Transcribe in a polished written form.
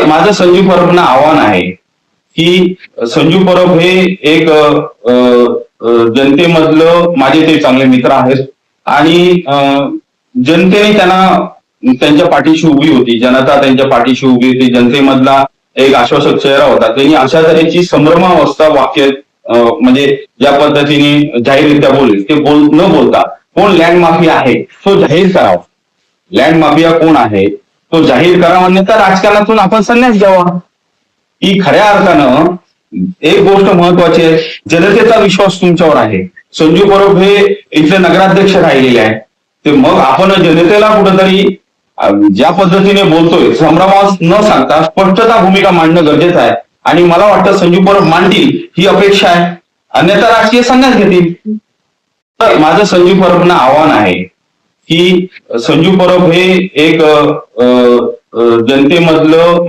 माझं संजू परबना आव्हान आहे की संजू परब हे एक जनतेमधलं माझे ते चांगले मित्र आहेत आणि जनतेने त्यांना त्यांच्या पाठीशी उभी होती, जनता त्यांच्या पाठीशी उभी होती, जनतेमधला एक आश्वासक चेहरा होता. त्यांनी अशा तऱ्हेची संभ्रमावस्था वाक्य म्हणजे ज्या पद्धतीने जाहीररित्या बोलले ते न बोलता कोण लँड माफिया आहे तो जाहीर करावा, लँड माफिया कोण आहे तो जाहीर करावा, अन्यथा राजकारणातून आपण संन्यास घ्यावा. ही खऱ्या अर्थानं एक गोष्ट महत्वाची आहे, जनतेचा विश्वास तुमच्यावर आहे. संजू परब हे इथले नगराध्यक्ष राहिलेले आहे, ते मग आपण जनतेला कुठंतरी ज्या पद्धतीने बोलतोय संभ्रमास न सांगता स्पष्टता भूमिका मांडणं गरजेचं आहे आणि मला वाटतं संजू परब मांडतील ही अपेक्षा आहे, अन्यथा राजकीय संन्यास घेतील. तर माझं संजू परबना आव्हान आहे की संजू परब हे एक जनतेमधलं